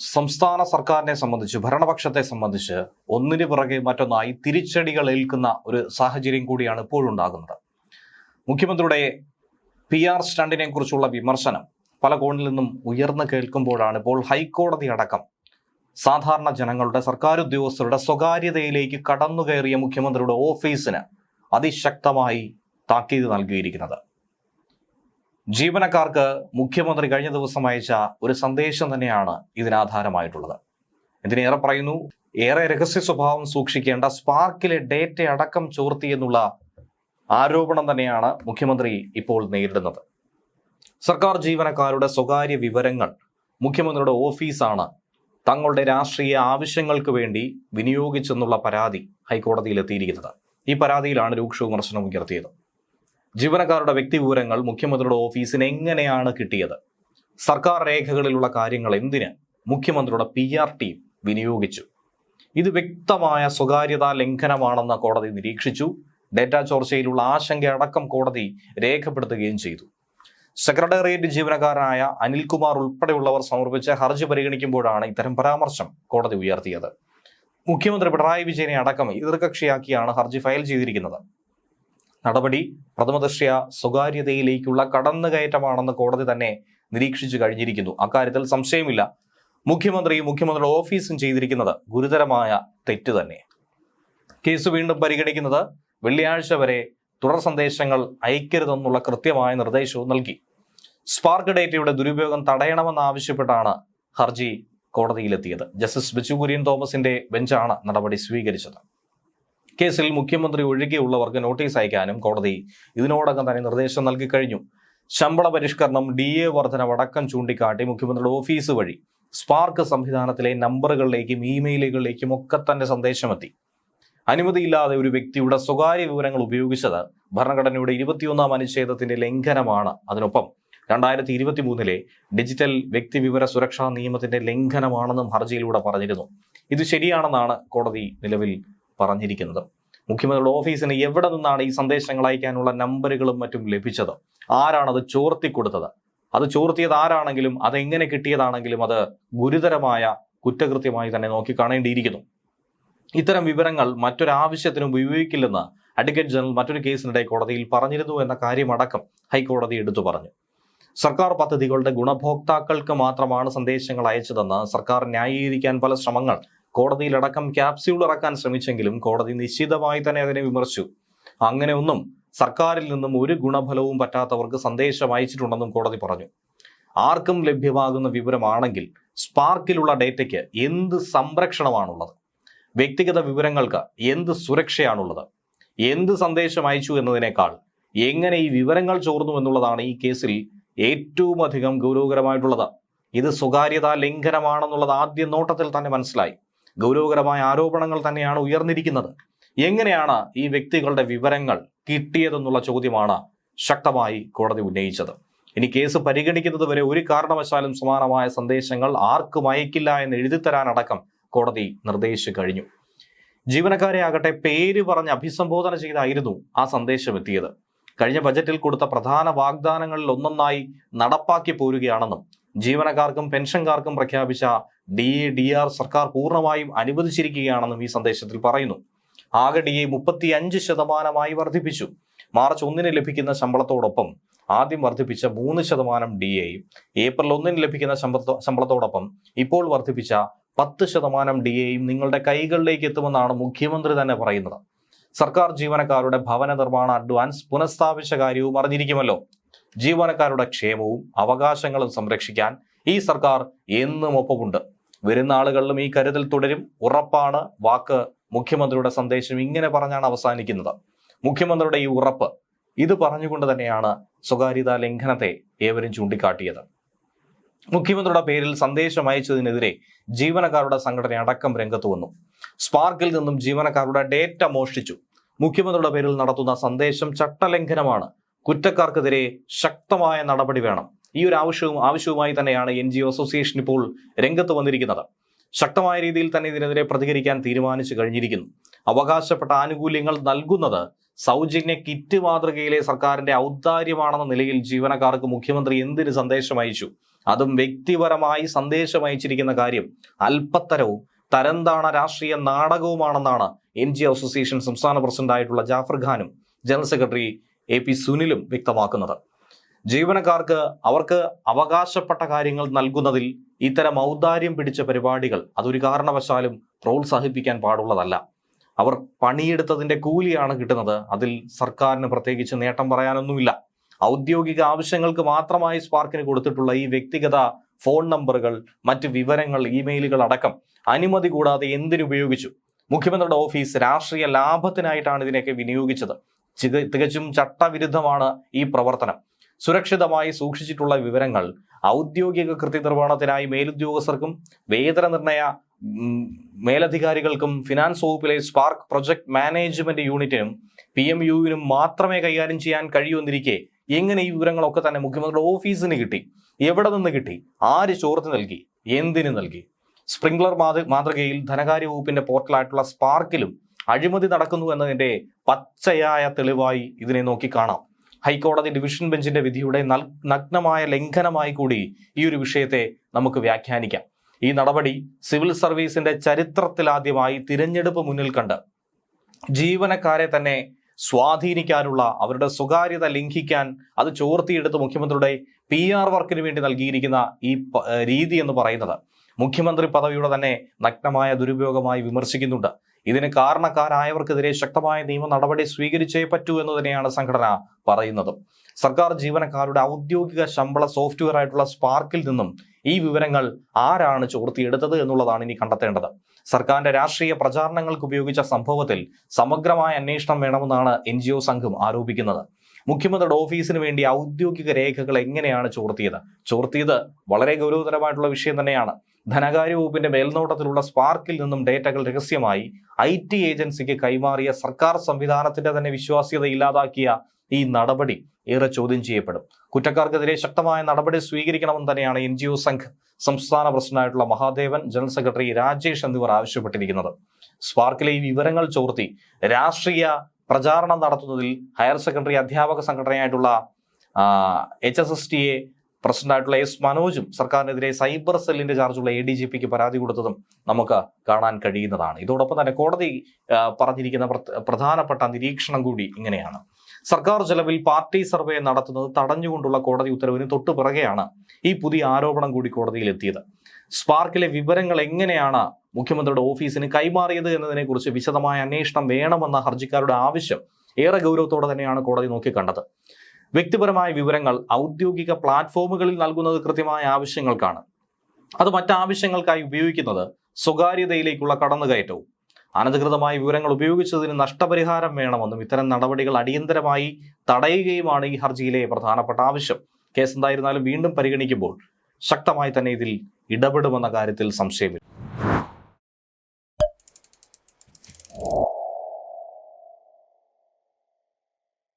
സംസ്ഥാന സർക്കാരിനെ സംബന്ധിച്ച്, ഭരണപക്ഷത്തെ സംബന്ധിച്ച് ഒന്നിനു പിറകെ മറ്റൊന്നായി തിരിച്ചടികൾ ഏൽക്കുന്ന ഒരു സാഹചര്യം കൂടിയാണ് ഇപ്പോഴുണ്ടാകുന്നത്. മുഖ്യമന്ത്രിയുടെ PR സ്റ്റണ്ടിനെ കുറിച്ചുള്ള വിമർശനം പല കോണിൽ നിന്നും ഉയർന്നു കേൾക്കുമ്പോഴാണ് ഇപ്പോൾ ഹൈക്കോടതി അടക്കം സാധാരണ ജനങ്ങളുടെ, സർക്കാർ ഉദ്യോഗസ്ഥരുടെ സ്വകാര്യതയിലേക്ക് കടന്നുകയറിയ മുഖ്യമന്ത്രിയുടെ ഓഫീസിന് അതിശക്തമായി താക്കീത് നൽകിയിരിക്കുന്നത്. ജീവനക്കാർക്ക് മുഖ്യമന്ത്രി കഴിഞ്ഞ ദിവസം അയച്ച ഒരു സന്ദേശം തന്നെയാണ് ഇതിനാധാരമായിട്ടുള്ളത്. ഇതിനേറെ പറയുന്നു, ഏറെ രഹസ്യ സ്വഭാവം സൂക്ഷിക്കേണ്ട സ്പാർക്കിലെ ഡേറ്റ അടക്കം ചോർത്തി എന്നുള്ള ആരോപണം തന്നെയാണ് മുഖ്യമന്ത്രി ഇപ്പോൾ നേരിടുന്നത്. സർക്കാർ ജീവനക്കാരുടെ സ്വകാര്യ വിവരങ്ങൾ മുഖ്യമന്ത്രിയുടെ ഓഫീസാണ് തങ്ങളുടെ രാഷ്ട്രീയ ആവശ്യങ്ങൾക്ക് വേണ്ടി വിനിയോഗിച്ചെന്നുള്ള പരാതി ഹൈക്കോടതിയിൽ എത്തിയിരിക്കുന്നത്. ഈ പരാതിയിലാണ് രൂക്ഷ വിമർശനം ഉയർത്തിയത്. ജീവനക്കാരുടെ വ്യക്തി വിവരങ്ങൾ മുഖ്യമന്ത്രിയുടെ ഓഫീസിന് എങ്ങനെയാണ് കിട്ടിയത്? സർക്കാർ രേഖകളിലുള്ള കാര്യങ്ങൾ എന്തിന് മുഖ്യമന്ത്രിയുടെ PR ടീം വിനിയോഗിച്ചു? ഇത് വ്യക്തമായ സ്വകാര്യതാ ലംഘനമാണെന്ന് കോടതി നിരീക്ഷിച്ചു. ഡേറ്റാ ചോർച്ചയിലുള്ള ആശങ്ക അടക്കം കോടതി രേഖപ്പെടുത്തുകയും ചെയ്തു. സെക്രട്ടേറിയറ്റ് ജീവനക്കാരനായ അനിൽകുമാർ ഉൾപ്പെടെയുള്ളവർ സമർപ്പിച്ച ഹർജി പരിഗണിക്കുമ്പോഴാണ് ഇത്തരം പരാമർശം കോടതി ഉയർത്തിയത്. മുഖ്യമന്ത്രി പിണറായി വിജയനെ അടക്കം എതിർകക്ഷിയാക്കിയാണ് ഹർജി ഫയൽ ചെയ്തിരിക്കുന്നത്. നടപടി പ്രഥമദൃഷ്ട്യാ സ്വകാര്യതയിലേക്കുള്ള കടന്നുകയറ്റമാണെന്ന് കോടതി തന്നെ നിരീക്ഷിച്ചു കഴിഞ്ഞിരിക്കുന്നു. അക്കാര്യത്തിൽ സംശയമില്ല. മുഖ്യമന്ത്രിയുടെ ഓഫീസും ചെയ്തിരിക്കുന്നത് ഗുരുതരമായ തെറ്റ് തന്നെ. കേസ് വീണ്ടും പരിഗണിക്കുന്നത് വെള്ളിയാഴ്ച വരെ തുടർ സന്ദേശങ്ങൾ അയക്കരുതെന്നുള്ള കൃത്യമായ നിർദ്ദേശവും നൽകി. സ്പാർക്ക് ഡേറ്റയുടെ ദുരുപയോഗം തടയണമെന്നാവശ്യപ്പെട്ടാണ് ഹർജി കോടതിയിലെത്തിയത്. ജസ്റ്റിസ് ബിച്ചു കുര്യൻ തോമസിന്റെ ബെഞ്ചാണ് നടപടി സ്വീകരിച്ചത്. കേസിൽ മുഖ്യമന്ത്രി ഒഴികെയുള്ളവർക്ക് നോട്ടീസ് അയക്കാനും കോടതി ഇതിനോടകം തന്നെ നിർദ്ദേശം നൽകി കഴിഞ്ഞു. ശമ്പള പരിഷ്കരണം, DA വർധനവടക്കം ചൂണ്ടിക്കാട്ടി മുഖ്യമന്ത്രിയുടെ ഓഫീസ് വഴി സ്പാർക്ക് സംവിധാനത്തിലെ നമ്പറുകളിലേക്കും ഇമെയിലുകളിലേക്കും ഒക്കെ തന്നെ സന്ദേശമെത്തി. അനുമതിയില്ലാതെ ഒരു വ്യക്തിയുടെ സ്വകാര്യ വിവരങ്ങൾ ഉപയോഗിച്ചത് ഭരണഘടനയുടെ 21-ാം അനുച്ഛേദത്തിന്റെ ലംഘനമാണ്. അതിനൊപ്പം 2023 ഡിജിറ്റൽ വ്യക്തിവിവര സുരക്ഷാ നിയമത്തിന്റെ ലംഘനമാണെന്നും ഹർജിയിലൂടെ പറഞ്ഞിരുന്നു. ഇത് ശരിയാണെന്നാണ് കോടതി നിലവിൽ പറഞ്ഞിരിക്കുന്നത്. മുഖ്യമന്ത്രിയുടെ ഓഫീസിന് എവിടെ നിന്നാണ് ഈ സന്ദേശങ്ങൾ അയക്കാനുള്ള നമ്പറുകളും മറ്റും ലഭിച്ചത്? ആരാണത് ചോർത്തിക്കൊടുത്തത്? അത് ചോർത്തിയത് ആരാണെങ്കിലും, അതെങ്ങനെ കിട്ടിയതാണെങ്കിലും അത് ഗുരുതരമായ കുറ്റകൃത്യമായി തന്നെ നോക്കിക്കാണേണ്ടിയിരിക്കുന്നു. ഇത്തരം വിവരങ്ങൾ മറ്റൊരാവശ്യത്തിനും ഉപയോഗിക്കില്ലെന്ന് അഡ്വക്കേറ്റ് ജനറൽ മറ്റൊരു കേസിനിടെ കോടതിയിൽ പറഞ്ഞിരുന്നു എന്ന കാര്യമടക്കം ഹൈക്കോടതി എടുത്തു പറഞ്ഞു. സർക്കാർ പദ്ധതികളുടെ ഗുണഭോക്താക്കൾക്ക് മാത്രമാണ് സന്ദേശങ്ങൾ അയച്ചതെന്ന് സർക്കാർ ന്യായീകരിക്കാൻ പല ശ്രമങ്ങൾ കോടതിയിലടക്കം ക്യാപ്സ്യൂൾ ഇറക്കാൻ ശ്രമിച്ചെങ്കിലും കോടതി നിശ്ചിതമായി തന്നെ അതിനെ വിമർശിച്ചു. അങ്ങനെ ഒന്നും സർക്കാരിൽ നിന്നും ഒരു ഗുണഫലവും പറ്റാത്തവർക്ക് സന്ദേശം അയച്ചിട്ടുണ്ടെന്നും കോടതി പറഞ്ഞു. ആർക്കും ലഭ്യമാകുന്ന വിവരമാണെങ്കിൽ സ്പാർക്കിലുള്ള ഡേറ്റയ്ക്ക് എന്ത് സംരക്ഷണമാണുള്ളത്? വ്യക്തിഗത വിവരങ്ങൾക്ക് എന്ത് സുരക്ഷയാണുള്ളത്? എന്ത് സന്ദേശം അയച്ചു എന്നതിനേക്കാൾ എങ്ങനെ ഈ വിവരങ്ങൾ ചോർന്നു എന്നുള്ളതാണ് ഈ കേസിൽ ഏറ്റവും അധികം ഗൗരവകരമായിട്ടുള്ളത്. ഇത് സ്വകാര്യതാ ലംഘനമാണെന്നുള്ളത് ആദ്യ നോട്ടത്തിൽ തന്നെ മനസ്സിലായി. ഗൗരവകരമായ ആരോപണങ്ങൾ തന്നെയാണ് ഉയർന്നിരിക്കുന്നത്. എങ്ങനെയാണ് ഈ വ്യക്തികളുടെ വിവരങ്ങൾ കിട്ടിയതെന്നുള്ള ചോദ്യമാണ് ശക്തമായി കോടതി ഉന്നയിച്ചത്. ഇനി കേസ് പരിഗണിക്കുന്നത് വരെ ഒരു കാരണവശാലും സമാനമായ സന്ദേശങ്ങൾ ആർക്കും അയക്കില്ല എന്ന് എഴുതിത്തരാനടക്കം കോടതി നിർദ്ദേശിച്ചു കഴിഞ്ഞു. ജീവനക്കാരെ ആകട്ടെ പേര് പറഞ്ഞ് അഭിസംബോധന ചെയ്തായിരുന്നു ആ സന്ദേശം എത്തിയത്. കഴിഞ്ഞ ബജറ്റിൽ കൊടുത്ത പ്രധാന വാഗ്ദാനങ്ങളിൽ ഒന്നൊന്നായി നടപ്പാക്കി പോരുകയാണെന്നും ജീവനക്കാർക്കും പെൻഷൻകാർക്കും പ്രഖ്യാപിച്ച DA DR സർക്കാർ പൂർണ്ണമായും അനുവദിച്ചിരിക്കുകയാണെന്നും ഈ സന്ദേശത്തിൽ പറയുന്നു. ആകെ DA 35% വർദ്ധിപ്പിച്ചു. മാർച്ച് 1 ലഭിക്കുന്ന ശമ്പളത്തോടൊപ്പം ആദ്യം വർദ്ധിപ്പിച്ച 3% DAയും ഏപ്രിൽ 1 ലഭിക്കുന്ന ശമ്പളത്തോടൊപ്പം ഇപ്പോൾ വർദ്ധിപ്പിച്ച 10% DAയും നിങ്ങളുടെ കൈകളിലേക്ക് എത്തുമെന്നാണ് മുഖ്യമന്ത്രി തന്നെ പറയുന്നത്. സർക്കാർ ജീവനക്കാരുടെ ഭവന നിർമ്മാണ അഡ്വാൻസ് പുനഃസ്ഥാപിച്ച കാര്യവും അറിഞ്ഞിരിക്കുമല്ലോ. ജീവനക്കാരുടെ ക്ഷേമവും അവകാശങ്ങളും സംരക്ഷിക്കാൻ ഈ സർക്കാർ എന്നും ഒപ്പമുണ്ട്. വരുന്ന ആളുകളിലും ഈ കരുതൽ തുടരും, ഉറപ്പാണ്. വാക്ക് മുഖ്യമന്ത്രിയുടെ സന്ദേശം ഇങ്ങനെ പറഞ്ഞാണ് അവസാനിക്കുന്നത്. മുഖ്യമന്ത്രിയുടെ ഈ ഉറപ്പ്, ഇത് പറഞ്ഞുകൊണ്ട് തന്നെയാണ് സ്വകാര്യതാ ലംഘനത്തെ ഏവരും ചൂണ്ടിക്കാട്ടിയത്. മുഖ്യമന്ത്രിയുടെ പേരിൽ സന്ദേശം അയച്ചതിനെതിരെ ജീവനക്കാരുടെ സംഘടന അടക്കം രംഗത്ത് വന്നു. സ്പാർക്കിൽ നിന്നും ജീവനക്കാരുടെ ഡേറ്റ മോഷ്ടിച്ചു. മുഖ്യമന്ത്രിയുടെ പേരിൽ നടത്തുന്ന സന്ദേശം ചട്ടലംഘനമാണ്. കുറ്റക്കാർക്കെതിരെ ശക്തമായ നടപടി വേണം. ഈ ഒരു ആവശ്യവുമായി തന്നെയാണ് NGO അസോസിയേഷൻ ഇപ്പോൾ രംഗത്ത് വന്നിരിക്കുന്നത്. ശക്തമായ രീതിയിൽ തന്നെ ഇതിനെതിരെ പ്രതികരിക്കാൻ തീരുമാനിച്ചു കഴിഞ്ഞിരിക്കുന്നു. അവകാശപ്പെട്ട ആനുകൂല്യങ്ങൾ നൽകുന്നത് സൗജന്യ കിറ്റ് മാതൃകയിലെ സർക്കാരിന്റെ ഔദാര്യമാണെന്ന നിലയിൽ ജീവനക്കാർക്ക് മുഖ്യമന്ത്രി എന്തിന് സന്ദേശം അയച്ചു? അതും വ്യക്തിപരമായി സന്ദേശം അയച്ചിരിക്കുന്ന കാര്യം അല്പത്തരവും തരംതാണ രാഷ്ട്രീയ നാടകവുമാണെന്നാണ് NGO അസോസിയേഷൻ സംസ്ഥാന പ്രസിഡന്റായിട്ടുള്ള ജാഫർ ഖാനും ജനറൽ സെക്രട്ടറി AP സുനിലും വ്യക്തമാക്കുന്നത്. ജീവനക്കാർക്ക് അവർക്ക് അവകാശപ്പെട്ട കാര്യങ്ങൾ നൽകുന്നതിൽ ഇത്തരം ഔദാര്യം പിടിച്ച പരിപാടികൾ അതൊരു കാരണവശാലും പ്രോത്സാഹിപ്പിക്കാൻ പാടുള്ളതല്ല. അവർ പണിയെടുത്തതിന്റെ കൂലിയാണ് കിട്ടുന്നത്. അതിൽ സർക്കാരിന് പ്രത്യേകിച്ച് നേട്ടം പറയാനൊന്നുമില്ല. ഔദ്യോഗിക ആവശ്യങ്ങൾക്ക് മാത്രമായി സ്പാർക്കിന് കൊടുത്തിട്ടുള്ള ഈ വ്യക്തിഗത ഫോൺ നമ്പറുകൾ, മറ്റ് വിവരങ്ങൾ, ഇമെയിലുകൾ അടക്കം അനുമതി കൂടാതെ എന്തിനുപയോഗിച്ചു? മുഖ്യമന്ത്രിയുടെ ഓഫീസ് രാഷ്ട്രീയ ലാഭത്തിനായിട്ടാണ് ഇതിനെയൊക്കെ വിനിയോഗിച്ചത്. തികച്ചും ചട്ടവിരുദ്ധമാണ് ഈ പ്രവർത്തനം. സുരക്ഷിതമായി സൂക്ഷിച്ചിട്ടുള്ള വിവരങ്ങൾ ഔദ്യോഗിക കൃത്യനിർവഹണത്തിനായി മേലുദ്യോഗസ്ഥർക്കും വേതന നിർണയ മേലധികാരികൾക്കും ഫിനാൻസ് വകുപ്പിലെ സ്പാർക്ക് പ്രൊജക്ട് മാനേജ്മെന്റ് യൂണിറ്റിനും PMUവിനും മാത്രമേ കൈകാര്യം ചെയ്യാൻ കഴിയുമെന്നിരിക്കെ എങ്ങനെ ഈ വിവരങ്ങളൊക്കെ തന്നെ മുഖ്യമന്ത്രിയുടെ ഓഫീസിന് കിട്ടി? എവിടെ നിന്ന് കിട്ടി? ആര് ചോർത്തി നൽകി? എന്തിനു നൽകി? സ്പ്രിംഗ്ലർ മാതൃകയിൽ ധനകാര്യ വകുപ്പിന്റെ പോർട്ടലായിട്ടുള്ള സ്പാർക്കിലും അഴിമതി നടക്കുന്നു എന്നതിന്റെ പച്ചയായ തെളിവായി ഇതിനെ നോക്കിക്കാണാം. ഹൈക്കോടതി ഡിവിഷൻ ബെഞ്ചിന്റെ വിധിയുടെ നഗ്നമായ ലംഘനമായി കൂടി ഈ ഒരു വിഷയത്തെ നമുക്ക് വ്യാഖ്യാനിക്കാം. ഈ നടപടി സിവിൽ സർവീസിന്റെ ചരിത്രത്തിലാദ്യമായി തിരഞ്ഞെടുപ്പ് മുന്നിൽ കണ്ട് ജീവനക്കാരെ തന്നെ സ്വാധീനിക്കാനുള്ള, അവരുടെ സ്വകാര്യത ലംഘിക്കാൻ അത് ചോർത്തിയെടുത്ത് മുഖ്യമന്ത്രിയുടെ PR വർക്കിന് വേണ്ടി നൽകിയിരിക്കുന്ന ഈ രീതി എന്ന് പറയുന്നത് മുഖ്യമന്ത്രി പദവിയുടെ തന്നെ നഗ്നമായ ദുരുപയോഗമായി വിമർശിക്കുന്നുണ്ട്. ഇതിന് കാരണക്കാരായവർക്കെതിരെ ശക്തമായ നിയമ നടപടി സ്വീകരിച്ചേ പറ്റൂ എന്ന് തന്നെയാണ് സംഘടന പറയുന്നത്. സർക്കാർ ജീവനക്കാരുടെ ഔദ്യോഗിക ശമ്പള സോഫ്റ്റ്വെയർ ആയിട്ടുള്ള സ്പാർക്കിൽ നിന്നും ഈ വിവരങ്ങൾ ആരാണ് ചോർത്തിയെടുത്തത് എന്നുള്ളതാണ് ഇനി കണ്ടെത്തേണ്ടത്. സർക്കാരിന്റെ രാഷ്ട്രീയ പ്രചാരണങ്ങൾക്ക് ഉപയോഗിച്ച സംഭവത്തിൽ സമഗ്രമായ അന്വേഷണം വേണമെന്നാണ് NGO സംഘം ആരോപിക്കുന്നത്. മുഖ്യമന്ത്രിയുടെ ഓഫീസിന് വേണ്ടി ഔദ്യോഗിക രേഖകൾ എങ്ങനെയാണ് ചോർത്തിയത് വളരെ ഗൗരവതരമായിട്ടുള്ള വിഷയം തന്നെയാണ്. ധനകാര്യ വകുപ്പിന്റെ മേൽനോട്ടത്തിലുള്ള സ്പാർക്കിൽ നിന്നും ഡേറ്റകൾ രഹസ്യമായി IT ഏജൻസിക്ക് കൈമാറിയ സർക്കാർ സംവിധാനത്തിന്റെ തന്നെ വിശ്വാസ്യത ഇല്ലാതാക്കിയ ഈ നടപടി ഏറെ ചോദ്യം ചെയ്യപ്പെടും. കുറ്റക്കാർക്കെതിരെ ശക്തമായ നടപടി സ്വീകരിക്കണമെന്ന് തന്നെയാണ് NGO സംഘ് സംസ്ഥാന പ്രസിഡന്റായിട്ടുള്ള മഹാദേവൻ, ജനറൽ സെക്രട്ടറി രാജേഷ് എന്നിവർ ആവശ്യപ്പെട്ടിരിക്കുന്നത്. സ്പാർക്കിലെ ഈ വിവരങ്ങൾ ചോർത്തി രാഷ്ട്രീയ പ്രചാരണം നടത്തുന്നതിൽ ഹയർ സെക്കൻഡറി അധ്യാപക സംഘടനയായിട്ടുള്ള HSSTA പ്രസിഡന്റായിട്ടുള്ള S മനോജും സർക്കാരിനെതിരെ സൈബർ സെല്ലിന്റെ ചാർജുള്ള ADGPക്ക് പരാതി കൊടുത്തതും നമുക്ക് കാണാൻ കഴിയുന്നതാണ്. ഇതോടൊപ്പം തന്നെ കോടതി പറഞ്ഞിരിക്കുന്ന പ്രധാനപ്പെട്ട നിരീക്ഷണം കൂടി ഇങ്ങനെയാണ്. സർക്കാർ ചെലവിൽ പാർട്ടി സർവേ നടത്തുന്നത് തടഞ്ഞുകൊണ്ടുള്ള കോടതി ഉത്തരവിന് തൊട്ടു പിറകെയാണ് ഈ പുതിയ ആരോപണം കൂടി കോടതിയിൽ എത്തിയത്. സ്പാർക്കിലെ വിവരങ്ങൾ എങ്ങനെയാണ് മുഖ്യമന്ത്രിയുടെ ഓഫീസിന് കൈമാറിയത് എന്നതിനെക്കുറിച്ച് വിശദമായ അന്വേഷണം വേണമെന്ന ഹർജിക്കാരുടെ ആവശ്യം ഏറെ ഗൗരവത്തോടെ തന്നെയാണ് കോടതി നോക്കിക്കണ്ടത്. വ്യക്തിപരമായ വിവരങ്ങൾ ഔദ്യോഗിക പ്ലാറ്റ്ഫോമുകളിൽ നൽകുന്നത് കൃത്യമായ ആവശ്യങ്ങൾക്കാണ്. അത് മറ്റാവശ്യങ്ങൾക്കായി ഉപയോഗിക്കുന്നത് സ്വകാര്യതയിലേക്കുള്ള കടന്നുകയറ്റവും. അനധികൃതമായ വിവരങ്ങൾ ഉപയോഗിച്ചതിന് നഷ്ടപരിഹാരം വേണമെന്നും ഇത്തരം നടപടികൾ അടിയന്തരമായി തടയുകയുമാണ് ഈ ഹർജിയിലെ പ്രധാനപ്പെട്ട ആവശ്യം. കേസ് എന്തായിരുന്നാലും വീണ്ടും പരിഗണിക്കുമ്പോൾ ശക്തമായി തന്നെ ഇതിൽ ഇടപെടുമെന്ന കാര്യത്തിൽ സംശയമില്ല.